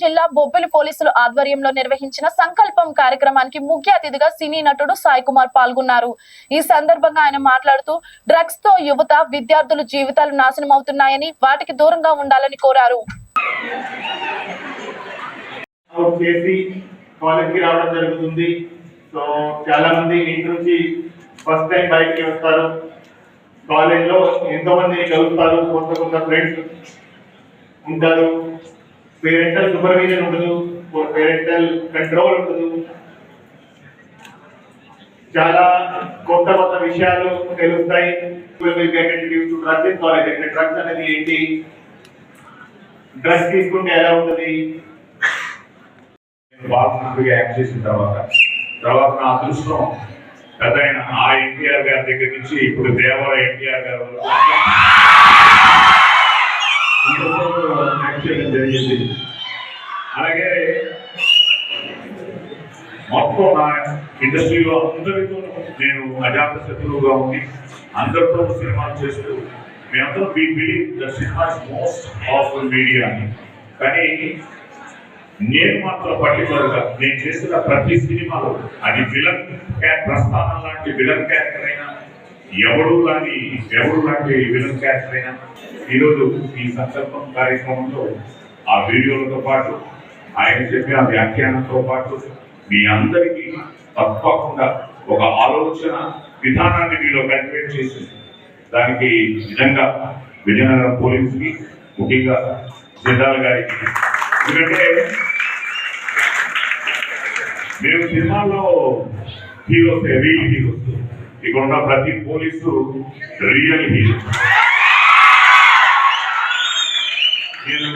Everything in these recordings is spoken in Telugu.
జిల్లా బొబ్బిలి పోలీసులు ఆధ్వర్యంలో నిర్వహించిన సంకల్పం కార్యక్రమానికి ముఖ్య అతిథిగా సినీ నటుడు సాయి కుమార్ పాల్గొన్నారు. ఈ సందర్భంగా ఆయన మాట్లాడుతూ డ్రగ్స్ తో యువత విద్యార్థుల జీవితాలు నాశనం అవుతున్నాయని వాటికి దూరంగా ఉండాలని కోరారు. చాలా మంది ఇంటి నుంచి ఫస్ట్ టైం బయటికి వస్తారు. కాలేజ్ లో ఎంతో మంది కలుస్తారు, కొత్త ఫ్రెండ్స్ ఉంటారు. పేరెంటల్ సూపర్విజన్ ఉండదు, పేరెంటల్ కంట్రోల్ ఉండదు. చాలా కొత్త విషయాలు తెలుస్తాయి. డ్రగ్స్ అనేది ఏంటి, డ్రగ్స్ తీసుకుంటే ఎలా ఉంటుంది. యాక్ట్ చేసిన తర్వాత నా అదృష్టం పెద్ద ఆ ఎన్టీఆర్ గారి దగ్గర నుంచి ఇప్పుడు దేవర ఎన్టీఆర్ గారి వరకు యాక్ట్ చేయడం జరిగింది. అలాగే మొత్తం నా ఇండస్ట్రీలో అందరితో నేను అజాత శత్రువుగా ఉండి అందరితో సినిమాలు చేస్తూ మేమందరం we believe the cinema is most powerful media అని. కానీ నేను మాత్రం పర్టికులర్గా నేను చేసిన ప్రతి సినిమాలో అది విలన్ ప్రస్థానం లాంటి విలన్ క్యారెక్టర్ అయినా ఎవరు లాంటి విలన్ క్యారెక్టర్ అయినా ఈరోజు ఈ సంకల్పం కార్యక్రమంలో ఆ వీడియోలతో పాటు ఆయన చెప్పిన వ్యాఖ్యానంతో పాటు మీ అందరికీ తప్పకుండా ఒక ఆలోచన విధానాన్ని మీలో కన్వెంట్ చేసి దానికి నిజంగా విజయనగరం పోలీసుకి ముఖ్యంగా జిల్లాల గారికి, ఎందుకంటే మేము సినిమాలో హీరోస్ రియల్ హీరోస్, ఇక్కడ ఉన్న ప్రతి పోలీసు రియల్ హీరో. నేను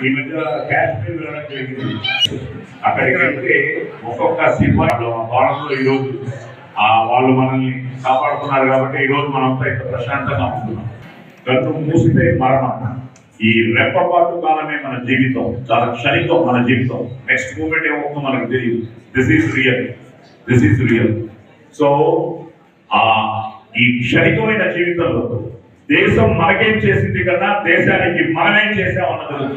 ఈ మధ్య కాశ్మీర్ వెళ్ళడం జరిగింది. అక్కడికి వెళ్తే ఒక్కొక్క సినిమా భారత్లో ఈరోజు వాళ్ళు మనల్ని కాపాడుతున్నారు కాబట్టి ఈరోజు మనంతా ఇంత ప్రశాంతంగా ఉంటున్నాం. కన్ను మూసితే మరణం. ఈ రెప్పపాటు కాలమే మన జీవితం, చాలా క్షణికం మన జీవితం. నెక్స్ట్ మూమెంట్ ఏమవుతుందో మనకు తెలియదు. This is real. సో ఈ క్షణికమైన జీవితంలో దేశం మనకేం చేసింది కన్నా దేశానికి మనమేం చేసామన్నది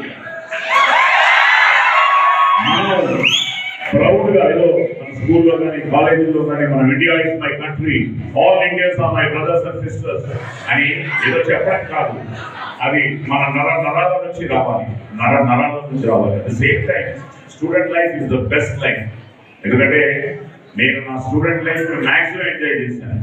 మనం ప్రౌడ్గా ఏదో మన స్కూల్లో కానీ కాలేజీలో కానీ మనం India is my country, all Indians are my brothers and sisters అని ఏదో చెప్పడం కాదు. అది మన నరాల నుంచి రావాలి. At the same time student life is the best life. ఎందుకంటే నేను నా స్టూడెంట్ లైఫ్ మ్యాక్సిమం ఎంజాయ్ చేశాను.